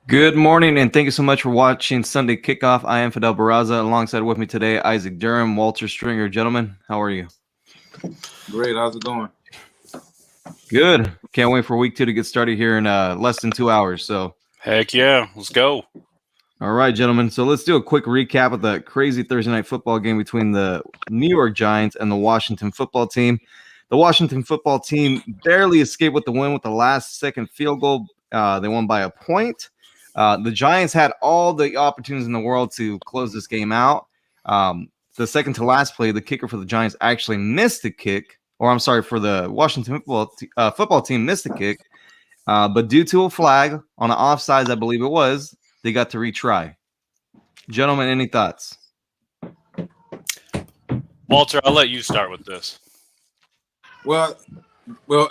Good morning, and thank you so much for watching Sunday Kickoff. I am Fidel Barraza. Alongside with me today, Isaac Durham, Walter Stringer. Gentlemen, how are you? Great. How's it going? Good. Can't wait for week 2 to get started here in less than 2 hours. So, Heck yeah, let's go. all right, gentlemen. So let's do a quick recap of the crazy Thursday night football game between the New York Giants and the Washington football team. The Washington football team barely escaped with the win with the last-second field goal. They won by a point. The Giants had all the opportunities in the world to close this game out. The second to last play, the kicker for the Giants actually missed the kick, or I'm sorry, for the Washington football team missed the kick. But due to a flag on an offsides, I believe it was, they got to retry. Gentlemen, any thoughts? Walter, I'll let you start with this. Well,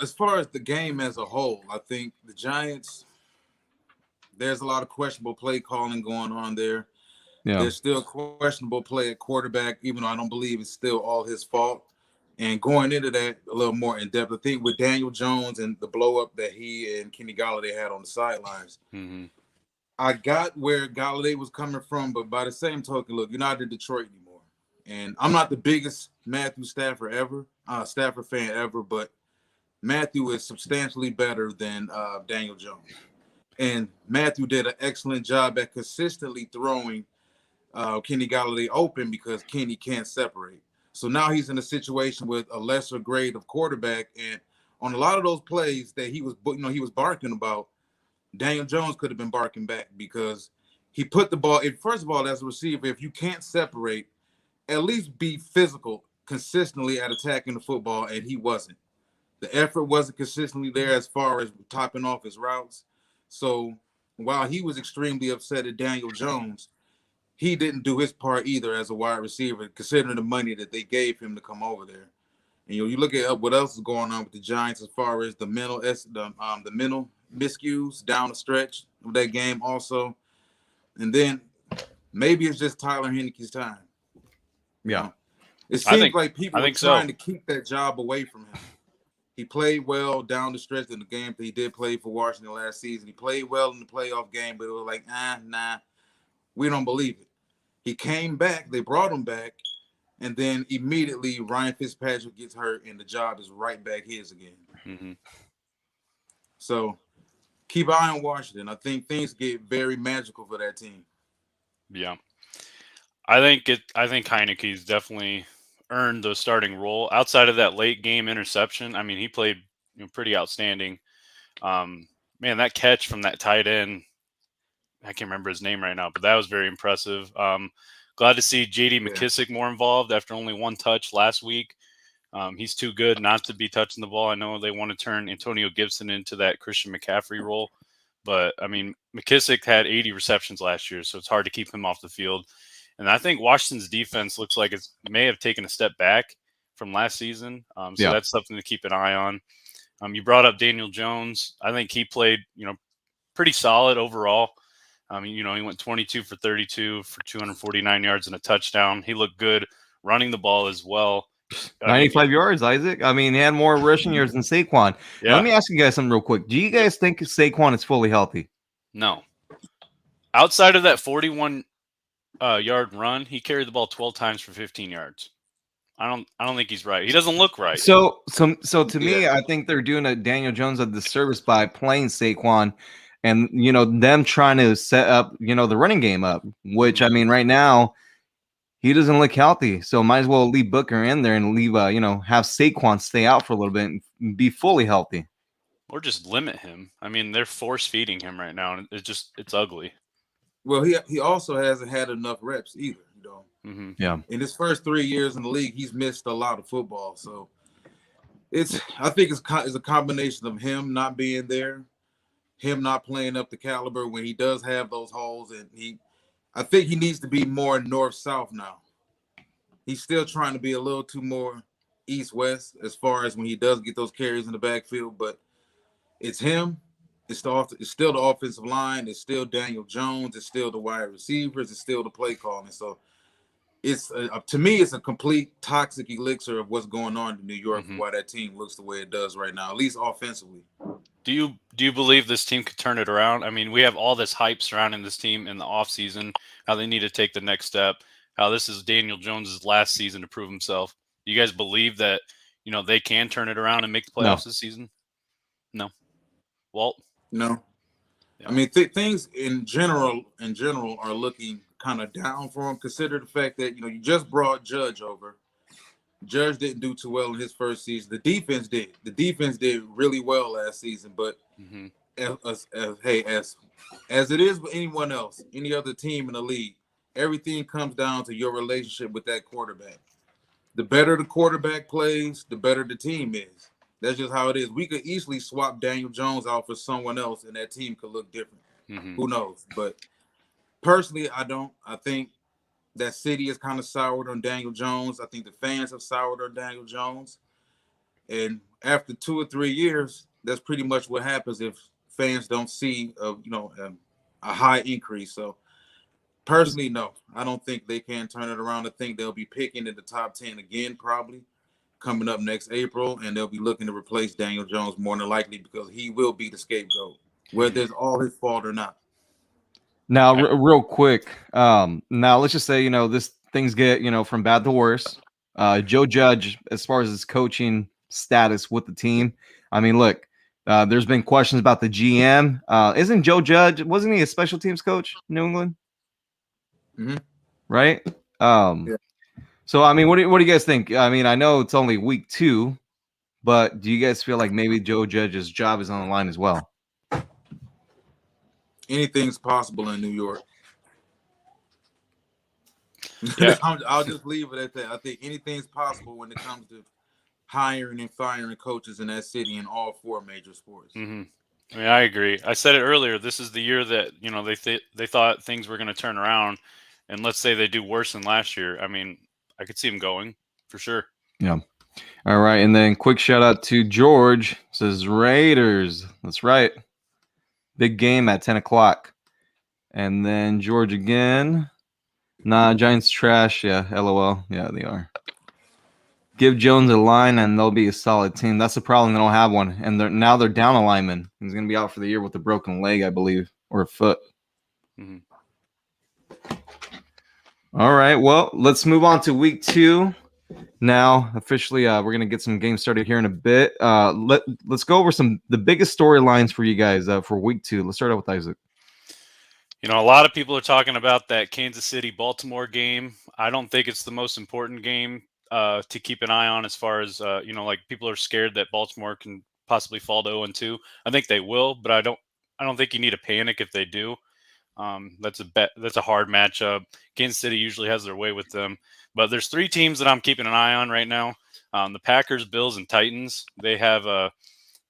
as far as the game as a whole, I think the Giants, there's a lot of questionable play calling going on there. Yeah. There's still questionable play at quarterback, even though I don't believe it's still all his fault. And going into that a little more in depth, I think with Daniel Jones and the blow up that he and Kenny Golladay had on the sidelines, I got where Golladay was coming from, but by the same token, look, you're not in Detroit anymore. And I'm not the biggest Matthew Stafford fan ever, but Matthew is substantially better than Daniel Jones. And Matthew did an excellent job at consistently throwing Kenny Golladay open because Kenny can't separate. So now he's in a situation with a lesser grade of quarterback, and on a lot of those plays that he was barking about, Daniel Jones could have been barking back because he put the ball. First of all, as a receiver, if you can't separate, at least be physical consistently at attacking the football, and he wasn't. The effort wasn't consistently there as far as topping off his routes. So while he was extremely upset at Daniel Jones, he didn't do his part either as a wide receiver, considering the money that they gave him to come over there. And you look at what else is going on with the Giants as far as the mental miscues down the stretch of that game also. And then maybe it's just Tyler Heineke's time. Yeah. It seems like people are trying to keep that job away from him. He played well down the stretch in the game that he did play for Washington last season. He played well in the playoff game, but it was like, nah, we don't believe it. He came back, they brought him back, and then immediately Ryan Fitzpatrick gets hurt, and the job is right back his again. So keep an eye on Washington. I think things get very magical for that team. Yeah. I think Heineke's definitely earned the starting role. Outside of that late game interception, I mean, he played pretty outstanding. Man, that catch from that tight end, I can't remember his name right now, but that was very impressive. Glad to see J.D. McKissick more involved after only one touch last week. He's too good not to be touching the ball. I know they want to turn Antonio Gibson into that Christian McCaffrey role, but, I mean, McKissick had 80 receptions last year, so it's hard to keep him off the field. And I think Washington's defense looks like it may have taken a step back from last season, so that's something to keep an eye on. You brought up Daniel Jones. I think he played, pretty solid overall. He went 22 for 32 for 249 yards and a touchdown. He looked good running the ball as well. 95 yards, Isaac. I mean, he had more rushing yards than Saquon. Yeah. Now, let me ask you guys something real quick. Do you guys think Saquon is fully healthy? No. Outside of that 41 yard run, he carried the ball 12 times for 15 yards. I don't think he's right. He doesn't look right. So to me, I think they're doing a Daniel Jones a disservice by playing Saquon and, them trying to set up, the running game up, which, I mean, right now, he doesn't look healthy. So might as well leave Booker in there and leave, have Saquon stay out for a little bit and be fully healthy. Or just limit him. I mean, they're force feeding him right now, and it's ugly. Well, he also hasn't had enough reps either, Yeah. In his first 3 years in the league, he's missed a lot of football. So I think it's a combination of him not being there, him not playing up the caliber when he does have those holes, and I think he needs to be more north-south now. He's still trying to be a little too more east-west as far as when he does get those carries in the backfield, but it's him. It's still the offensive line. It's still Daniel Jones. It's still the wide receivers. It's still the play calling. So it's to me, it's a complete toxic elixir of what's going on in New York. Why that team looks the way it does right now, at least offensively. Do you believe this team could turn it around? I mean, we have all this hype surrounding this team in the offseason, how they need to take the next step, how this is Daniel Jones's last season to prove himself. Do you guys believe that, they can turn it around and make the No. playoffs this season? No. Walt? No. Yeah. I mean, things in general are looking kind of down for him. Consider the fact that you just brought Judge over. Judge didn't do too well in his first season. The defense did. The defense did really well last season. But as it is with anyone else, any other team in the league, everything comes down to your relationship with that quarterback. The better the quarterback plays, the better the team is. That's just how it is. We could easily swap Daniel Jones out for someone else, and that team could look different. Who knows? But personally, I don't. I think that city is kind of soured on Daniel Jones. I think the fans have soured on Daniel Jones. And after 2 or 3 years, that's pretty much what happens if fans don't see a high increase. So personally, no, I don't think they can turn it around. I think they'll be picking in the top 10 again, probably coming up next April, and they'll be looking to replace Daniel Jones more than likely because he will be the scapegoat, whether it's all his fault or not. Now, real quick, now let's just say, this things get, from bad to worse. Joe Judge, as far as his coaching status with the team, I mean, look, there's been questions about the GM. Isn't Joe Judge, wasn't he a special teams coach in New England? Right? Yeah. So, I mean, what do you guys think? I mean, I know it's only week 2, but do you guys feel like maybe Joe Judge's job is on the line as well? Anything's possible in New York. Yeah. I'll just leave it at that. I think anything's possible when it comes to hiring and firing coaches in that city in all 4 major sports. I mean, I agree. I said it earlier. This is the year that they thought things were going to turn around, and let's say they do worse than last year. I mean, I could see them going for sure. Yeah. All right, and then quick shout out to George. Says Raiders. That's right. Big game at 10 o'clock. And then George again. Nah, Giants trash. Yeah, LOL. Yeah, they are. Give Jones a line, and they'll be a solid team. That's the problem. They don't have one, and they're down a lineman. He's going to be out for the year with a broken leg, I believe, or a foot. All right, well, let's move on to week 2. Now, officially, we're going to get some games started here in a bit. Let's go over the biggest storylines for you guys for week 2. Let's start out with Isaac. A lot of people are talking about that Kansas City-Baltimore game. I don't think it's the most important game to keep an eye on as far as, like people are scared that Baltimore can possibly fall to 0-2. I think they will, but I don't think you need to panic if they do. That's a hard matchup. Kansas City usually has their way with them, but there's 3 teams that I'm keeping an eye on right now. The Packers, Bills, and Titans. They have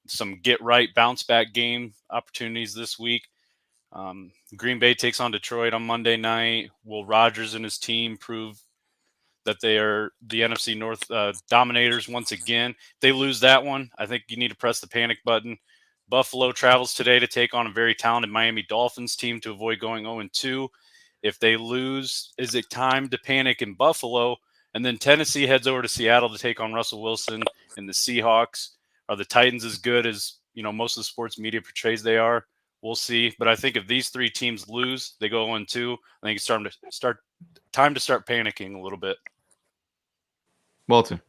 some get right bounce back game opportunities this week. Green Bay takes on Detroit on Monday night. Will Rodgers and his team prove that they are the NFC North dominators once again? If they lose that one, I think you need to press the panic button. Buffalo travels today to take on a very talented Miami Dolphins team to avoid going 0-2. If they lose, is it time to panic in Buffalo? And then Tennessee heads over to Seattle to take on Russell Wilson and the Seahawks. Are the Titans as good as most of the sports media portrays they are? We'll see. But I think if these 3 teams lose, they go 0-2. I think it's time to start panicking a little bit. Walter.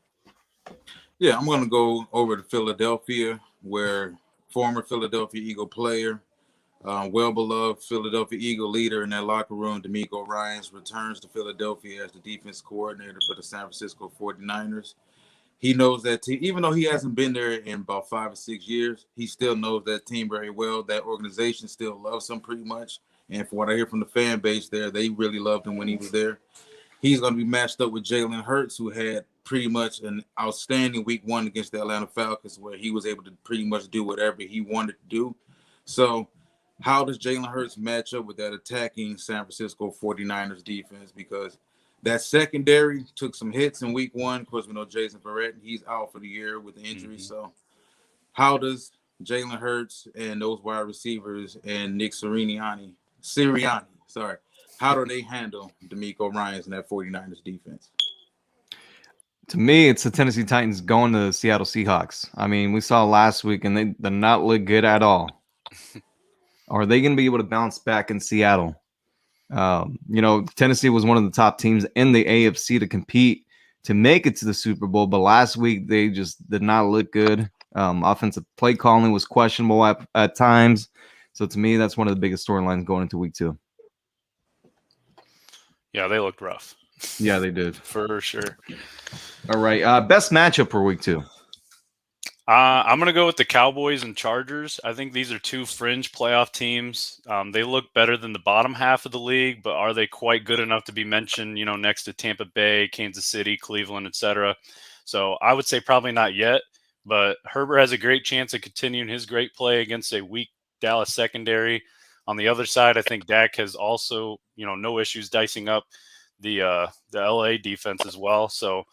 Yeah, I'm going to go over to Philadelphia, where former Philadelphia Eagle player, well-beloved Philadelphia Eagle leader in that locker room, DeMeco Ryans, returns to Philadelphia as the defense coordinator for the San Francisco 49ers. He knows that team, even though he hasn't been there in about 5 or 6 years, he still knows that team very well. That organization still loves him pretty much. And from what I hear from the fan base there, they really loved him when he was there. He's going to be matched up with Jalen Hurts, who had pretty much an outstanding week 1 against the Atlanta Falcons, where he was able to pretty much do whatever he wanted to do. So how does Jalen Hurts match up with that attacking San Francisco 49ers defense? Because that secondary took some hits in week 1. Of course, we know Jason Verrett, he's out for the year with the injury. So how does Jalen Hurts and those wide receivers and Nick Sirianni, how do they handle DeMeco Ryans and that 49ers defense? To me, it's the Tennessee Titans going to the Seattle Seahawks. I mean, we saw last week, and they did not look good at all. Are they going to be able to bounce back in Seattle? Tennessee was one of the top teams in the AFC to compete to make it to the Super Bowl, but last week they just did not look good. Offensive play calling was questionable at times. So to me, that's one of the biggest storylines going into week 2. Yeah, they looked rough. Yeah, they did. For sure. All right. Best matchup for week 2. I'm going to go with the Cowboys and Chargers. I think these are two fringe playoff teams. They look better than the bottom half of the league, but are they quite good enough to be mentioned, next to Tampa Bay, Kansas City, Cleveland, etc.? So I would say probably not yet, but Herbert has a great chance of continuing his great play against a weak Dallas secondary. On the other side, I think Dak has also, no issues dicing up the LA defense as well. So,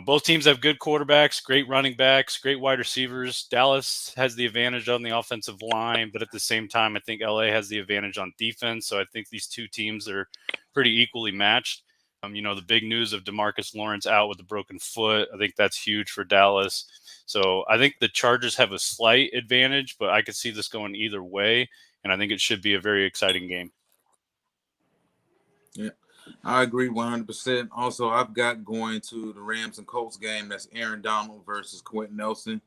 both teams have good quarterbacks, great running backs, great wide receivers. Dallas has the advantage on the offensive line, but at the same time, I think LA has the advantage on defense. So I think these two teams are pretty equally matched. The big news of DeMarcus Lawrence out with a broken foot, I think that's huge for Dallas. So I think the Chargers have a slight advantage, but I could see this going either way, and I think it should be a very exciting game. Yeah. I agree 100%. Also, I've got going to the Rams and Colts game. That's Aaron Donald versus Quentin Nelson.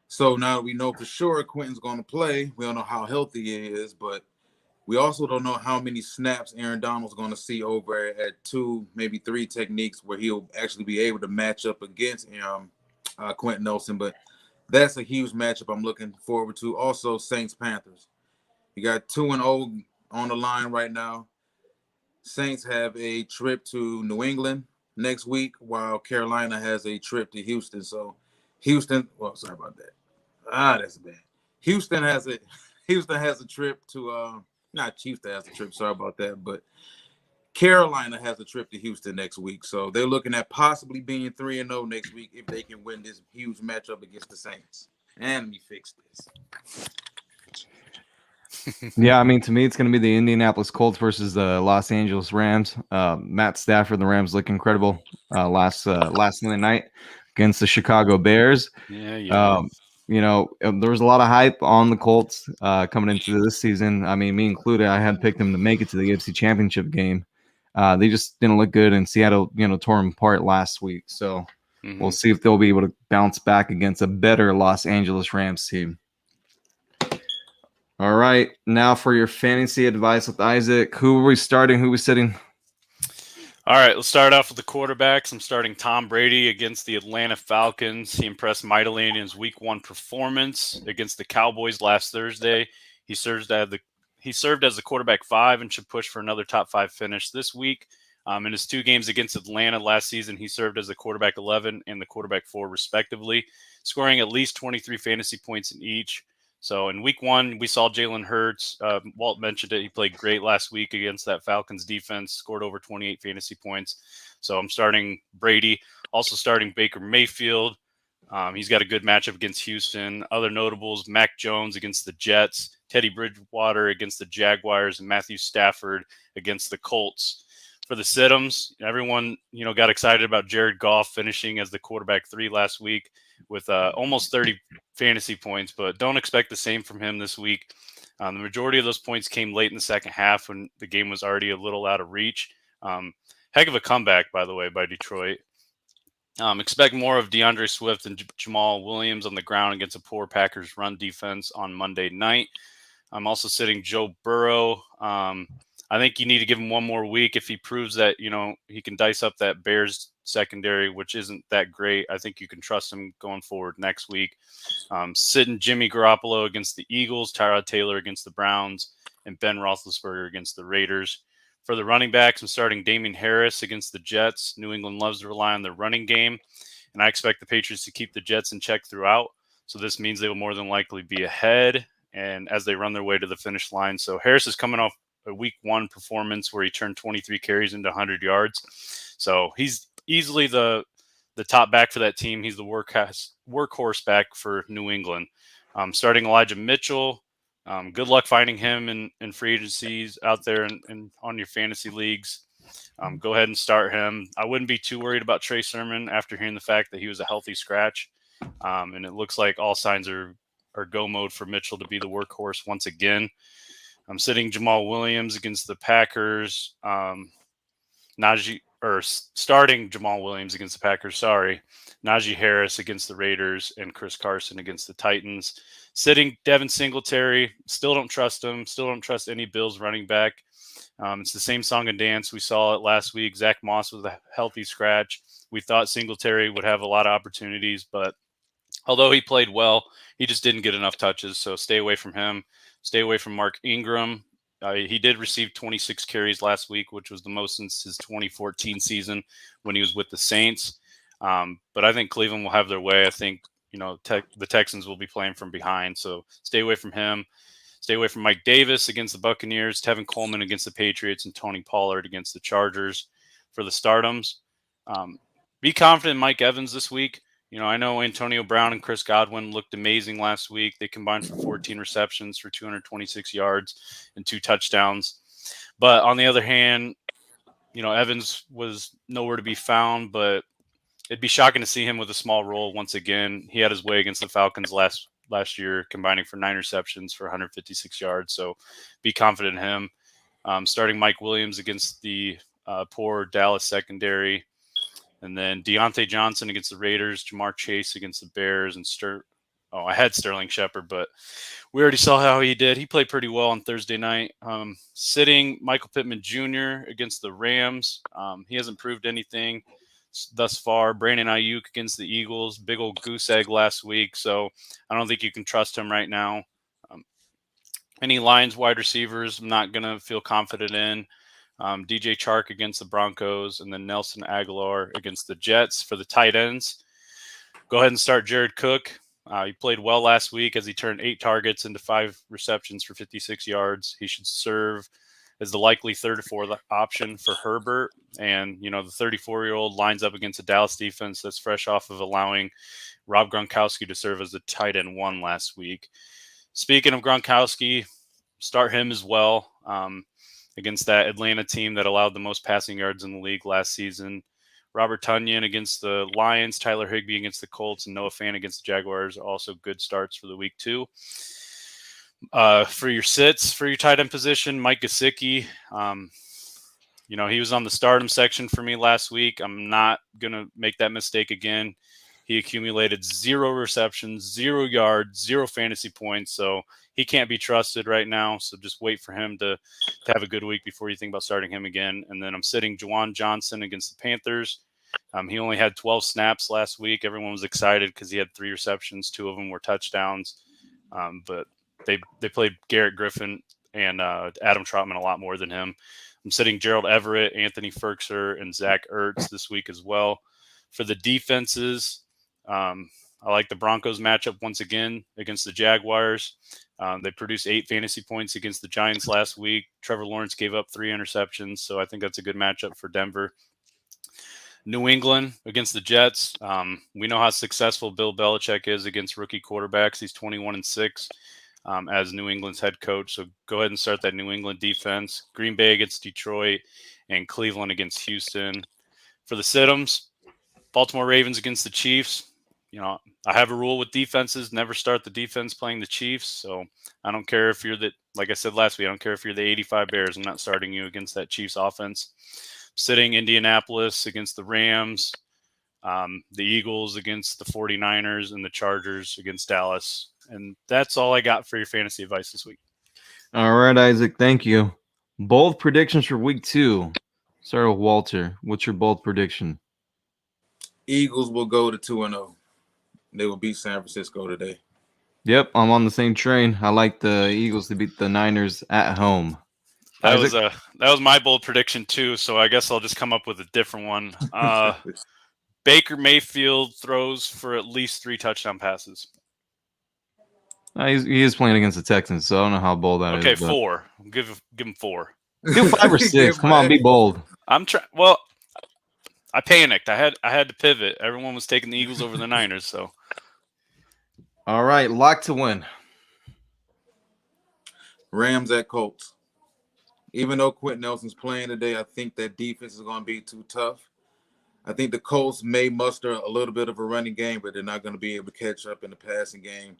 So now we know for sure Quentin's going to play. We don't know how healthy he is, but we also don't know how many snaps Aaron Donald's going to see over at 2, maybe 3 techniques where he'll actually be able to match up against Quentin Nelson. But that's a huge matchup I'm looking forward to. Also, Saints-Panthers. You got 2-0 on the line right now. Saints have a trip to New England next week, while Carolina has a trip to Houston. So Houston, sorry about that. That's bad. Houston has a trip to not Houston has a trip, sorry about that, but Carolina has a trip to Houston next week. So they're looking at possibly being 3-0 next week if they can win this huge matchup against the Saints. And let me fix this. Yeah, I mean, to me, it's going to be the Indianapolis Colts versus the Los Angeles Rams. Matt Stafford, the Rams look incredible last Sunday night against the Chicago Bears. Yeah. There was a lot of hype on the Colts coming into this season. I mean, me included, I had picked them to make it to the AFC Championship game. They just didn't look good, and Seattle, tore them apart last week. So we'll see if they'll be able to bounce back against a better Los Angeles Rams team. All right, now for your fantasy advice with Isaac. Who are we starting? Who are we sitting? All right, let's start off with the quarterbacks. I'm starting Tom Brady against the Atlanta Falcons. He impressed mightily in his Week 1 performance against the Cowboys last Thursday. He served as the quarterback 5 and should push for another top 5 finish this week. In his 2 games against Atlanta last season, he served as the quarterback 11 and the quarterback 4, respectively, scoring at least 23 fantasy points in each. So in Week 1, we saw Jalen Hurts. Walt mentioned it. He played great last week against that Falcons defense, scored over 28 fantasy points. So I'm starting Brady, also starting Baker Mayfield. He's got a good matchup against Houston. Other notables, Mac Jones against the Jets, Teddy Bridgewater against the Jaguars, and Matthew Stafford against the Colts. For the Siddums, everyone, got excited about Jared Goff finishing as the quarterback 3 last week with almost 30 fantasy points, but don't expect the same from him this week. The majority of those points came late in the second half when the game was already a little out of reach. Heck of a comeback, by the way, by Detroit. Expect more of DeAndre Swift and Jamal Williams on the ground against a poor Packers run defense on Monday night. I'm also sitting Joe Burrow. I think you need to give him one more week. If he proves that, he can dice up that Bears secondary, which isn't that great, I think you can trust him going forward next week. Sitting Jimmy Garoppolo against the Eagles, Tyrod Taylor against the Browns, and Ben Roethlisberger against the Raiders. For the running backs, I'm starting Damian Harris against the Jets. New England loves to rely on their running game, and I expect the Patriots to keep the Jets in check throughout. So this means they will more than likely be ahead and as they run their way to the finish line. So Harris is coming off a Week 1 performance where he turned 23 carries into 100 yards. So he's easily the top back for that team. He's the workhorse back for New England. Starting Elijah Mitchell. Good luck finding him in free agencies out there and on your fantasy leagues. Go ahead and start him. I wouldn't be too worried about Trey Sermon after hearing the fact that he was a healthy scratch. And it looks like all signs are go mode for Mitchell to be the workhorse once again. I'm sitting Jamal Williams against the Packers. Starting Jamal Williams against the Packers. Najee Harris against the Raiders and Chris Carson against the Titans. Sitting Devin Singletary. Still don't trust him. Still don't trust any Bills running back. It's the same song and dance. We saw it last week. Zach Moss was a healthy scratch. We thought Singletary would have a lot of opportunities, but although he played well, he just didn't get enough touches. So stay away from him. Stay away from Mark Ingram. He did receive 26 carries last week, which was the most since his 2014 season when he was with the Saints. But I think Cleveland will have their way. I think, the Texans will be playing from behind. So stay away from him. Stay away from Mike Davis against the Buccaneers, Tevin Coleman against the Patriots, and Tony Pollard against the Chargers for the stardoms. Be confident in Mike Evans this week. I know Antonio Brown and Chris Godwin looked amazing last week. They combined for 14 receptions for 226 yards and 2 touchdowns. But on the other hand, Evans was nowhere to be found, but it'd be shocking to see him with a small role once again. He had his way against the Falcons last year, combining for 9 receptions for 156 yards. So be confident in him. Starting Mike Williams against the poor Dallas secondary. And then Deontay Johnson against the Raiders, Jamar Chase against the Bears, and I had Sterling Shepard, but we already saw how he did. He played pretty well on Thursday night. Sitting Michael Pittman Jr. against the Rams. He hasn't proved anything thus far. Brandon Ayuk against the Eagles, big old goose egg last week, so I don't think you can trust him right now. Any Lions wide receivers, I'm not going to feel confident in. DJ Chark against the Broncos, and then Nelson Aguilar against the Jets for the tight ends. Go ahead and start Jared Cook. He played well last week as he turned 8 targets into 5 receptions for 56 yards. He should serve as the likely third or fourth option for Herbert. And, the 34-year-old lines up against the Dallas defense that's fresh off of allowing Rob Gronkowski to serve as the tight end 1 last week. Speaking of Gronkowski, start him as well. Against that Atlanta team that allowed the most passing yards in the league last season. Robert Tonyan against the Lions, Tyler Higbee against the Colts, and Noah Fant against the Jaguars are also good starts for the week 2. For your sits, for your tight end position, Mike Gosicki. He was on the stardom section for me last week. I'm not going to make that mistake again. He accumulated 0 receptions, 0 yards, 0 fantasy points. So he can't be trusted right now. So just wait for him to have a good week before you think about starting him again. And then I'm sitting Juwan Johnson against the Panthers. He only had 12 snaps last week. Everyone was excited because he had 3 receptions. 2 of them were touchdowns. But they played Garrett Griffin and Adam Trotman a lot more than him. I'm sitting Gerald Everett, Anthony Ferkser, and Zach Ertz this week as well. For the defenses, I like the Broncos matchup once again against the Jaguars. They produced 8 fantasy points against the Giants last week. Trevor Lawrence gave up 3 interceptions, so I think that's a good matchup for Denver. New England against the Jets. We know how successful Bill Belichick is against rookie quarterbacks. He's 21-6 as New England's head coach. So go ahead and start that New England defense. Green Bay against Detroit and Cleveland against Houston. For the sit-ems, Baltimore Ravens against the Chiefs. I have a rule with defenses, never start the defense playing the Chiefs. So I don't care if you're like I said last week, I don't care if you're the 85 Bears. I'm not starting you against that Chiefs offense. Sitting Indianapolis against the Rams, the Eagles against the 49ers, and the Chargers against Dallas. And that's all I got for your fantasy advice this week. All right, Isaac, thank you. Bold predictions for week 2. Start with Walter. What's your bold prediction? Eagles will go to 2-0. They will beat San Francisco today. Yep, I'm on the same train. I like the Eagles to beat the Niners at home. That was my bold prediction too, so I guess I'll just come up with a different one. Baker Mayfield throws for at least 3 touchdown passes. He is playing against the Texans, so I don't know how bold that is. Okay, 4. Give him 4. Do 5 or 6. Come on, be bold. I'm trying. Well, I panicked. I had to pivot. Everyone was taking the Eagles over the Niners, so. All right, lock to win. Rams at Colts. Even though Quentin Nelson's playing today, I think that defense is going to be too tough. I think the Colts may muster a little bit of a running game, but they're not going to be able to catch up in the passing game.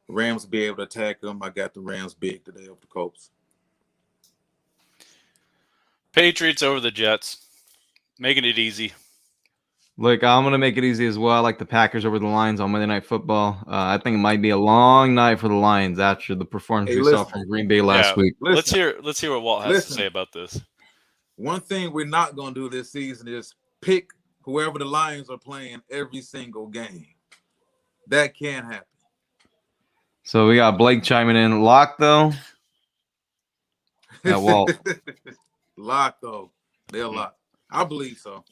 Rams will be able to attack them. I got the Rams big today over the Colts. Patriots over the Jets, making it easy. Look, I'm gonna make it easy as well. I like the Packers over the Lions on Monday Night Football. I think it might be a long night for the Lions after the performance we saw from Green Bay last week. Let's hear what Walt has to say about this. One thing we're not gonna do this season is pick whoever the Lions are playing every single game. That can't happen. So we got Blake chiming in. Lock though. Yeah, Walt. Lock though. They're locked. I believe so.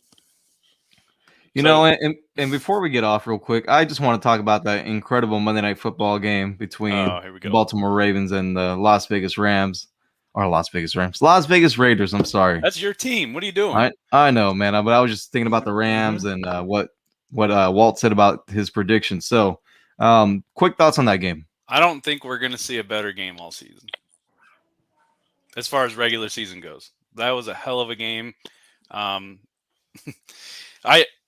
You know, and before we get off real quick, I just want to talk about that incredible Monday Night Football game between the Baltimore Ravens and the Las Vegas Raiders. I'm sorry. That's your team. What are you doing? I know, man. But I was just thinking about the Rams and what Walt said about his prediction. So, quick thoughts on that game. I don't think we're going to see a better game all season. As far as regular season goes, that was a hell of a game.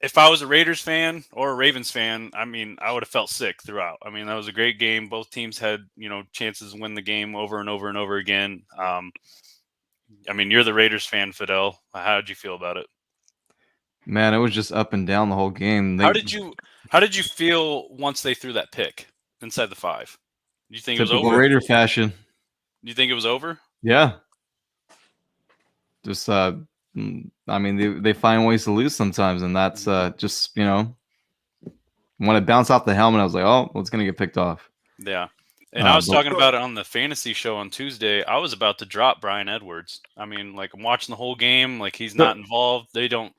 If I was a Raiders fan or a Ravens fan, I mean, I would have felt sick throughout. I mean, that was a great game. Both teams had, chances to win the game over and over and over again. I mean, you're the Raiders fan, Fidel. How did you feel about it? Man, it was just up and down the whole game. How did you feel once they threw that pick inside the 5? You think it was over? Raider fashion. You think it was over? Yeah. Just I mean, they find ways to lose sometimes, and that's just, when it bounced off the helmet, I was like, oh, well, it's going to get picked off. Yeah. And I was talking about it on the fantasy show on Tuesday. I was about to drop Brian Edwards. I mean, like, I'm watching the whole game. Like, he's not involved. They don't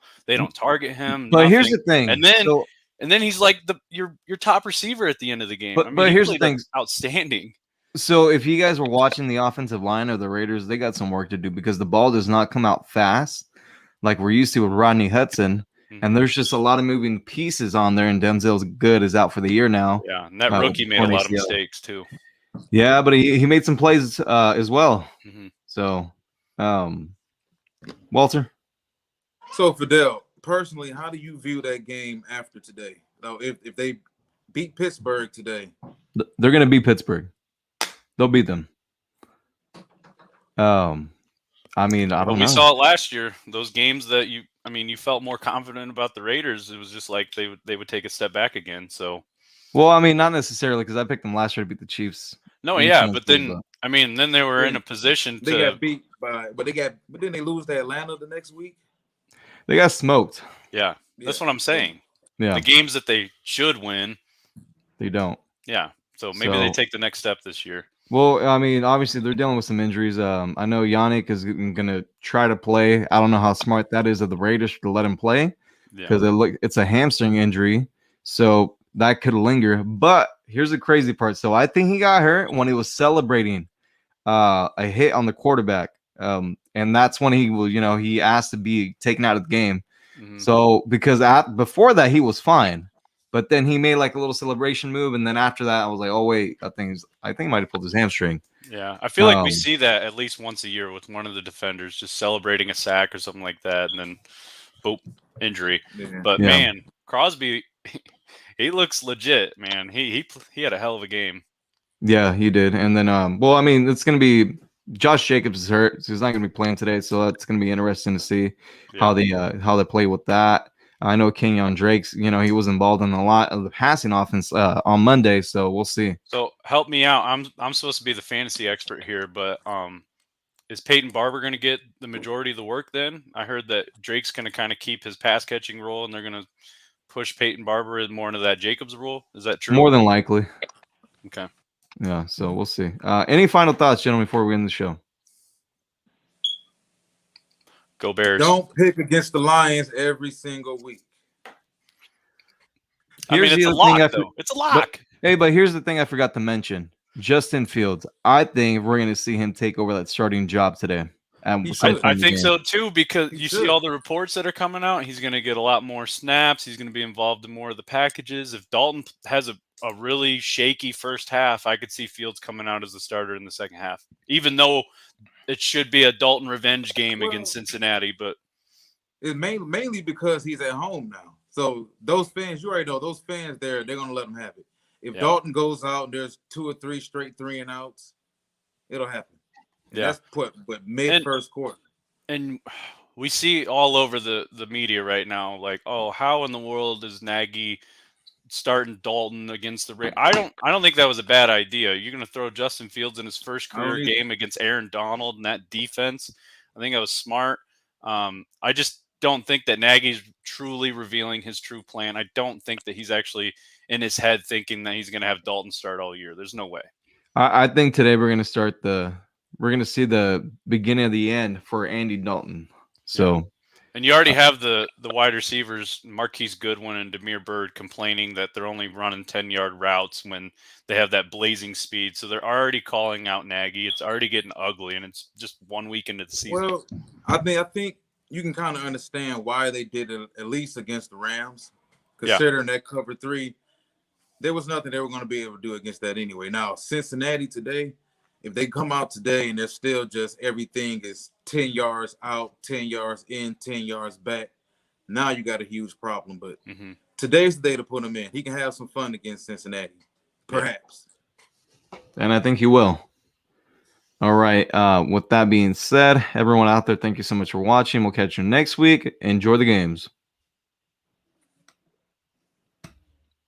target him. But here's the thing. And then he's like your top receiver at the end of the game. But here's the thing. Outstanding. So if you guys were watching the offensive line of the Raiders, they got some work to do because the ball does not come out fast like we're used to with Rodney Hudson. And there's just a lot of moving pieces on there, and Denzel's good is out for the year now. Yeah, and that rookie made a lot of mistakes too. Yeah, but he made some plays as well. So, Walter? So, Fidel, personally, how do you view that game after today? Now, if they beat Pittsburgh today. They're going to beat Pittsburgh. They'll beat them. I mean, I don't know. We saw it last year. Those games that you felt more confident about the Raiders. It was just like they would take a step back again. So, well, I mean, not necessarily because I picked them last year to beat the Chiefs. No, yeah, but then then they were in a position they got beat by, but then they lose to Atlanta the next week. They got smoked. Yeah, that's what I'm saying. Yeah, the games that they should win, they don't. Yeah, so maybe they take the next step this year. Well, I mean, obviously they're dealing with some injuries. I know Yannick is going to try to play. I don't know how smart that is of the Raiders to let him play because it's a hamstring injury, so that could linger. But here's the crazy part. So I think he got hurt when he was celebrating a hit on the quarterback, and that's when he asked to be taken out of the game. So because before that he was fine. But then he made like a little celebration move, and then after that, I was like, "Oh wait, I think he might have pulled his hamstring." Yeah, I feel like we see that at least once a year with one of the defenders just celebrating a sack or something like that, and then boom, injury. Yeah. But man, Crosby, he looks legit, man. He had a hell of a game. Yeah, he did. And then, well, I mean, it's gonna be Josh Jacobs is hurt, so he's not gonna be playing today. So that's gonna be interesting to see how they play with that. I know Kenyon Drake's, he was involved in a lot of the passing offense on Monday, so we'll see. So help me out. I'm supposed to be the fantasy expert here, but is Peyton Barber going to get the majority of the work then? I heard that Drake's going to kind of keep his pass catching role, and they're going to push Peyton Barber more into that Jacobs role. Is that true? More than likely. Okay. Yeah, so we'll see. Any final thoughts, gentlemen, before we end the show? Go Bears. Don't pick against the Lions every single week. It's a lock, though. It's a lock. But here's the thing I forgot to mention. Justin Fields. I think we're going to see him take over that starting job today. I think so, too, because you see all the reports that are coming out. He's going to get a lot more snaps. He's going to be involved in more of the packages. If Dalton has a really shaky first half, I could see Fields coming out as the starter in the second half, even though it should be a Dalton revenge game Well, against Cincinnati, but it's mainly because he's at home now. So those fans, you already know, those fans they're gonna let him have it. If Dalton goes out and there's 2 or 3 straight 3-and-outs, it'll happen. And that's but mid first quarter. And we see all over the media right now, like, oh, how in the world is Nagy starting Dalton against the Ravens? I don't think that was a bad idea. You're going to throw Justin Fields in his first career game against Aaron Donald and that defense. I think that was smart. I just don't think that Nagy's truly revealing his true plan. I don't think that he's actually in his head thinking that he's going to have Dalton start all year. There's no way. I think today we're going to see the beginning of the end for Andy Dalton. So, and you already have the wide receivers, Marquise Goodwin and Damiere Byrd, complaining that they're only running 10-yard routes when they have that blazing speed. So they're already calling out Nagy. It's already getting ugly, and it's just 1 week into the season. Well, I think you can kind of understand why they did it, at least against the Rams, considering that cover 3. There was nothing they were going to be able to do against that anyway. Now, Cincinnati today, if they come out today and they're still just everything is 10 yards out, 10 yards in, 10 yards back, now you got a huge problem. But today's the day to put him in. He can have some fun against Cincinnati, perhaps. And I think he will. All right. With that being said, everyone out there, thank you so much for watching. We'll catch you next week. Enjoy the games.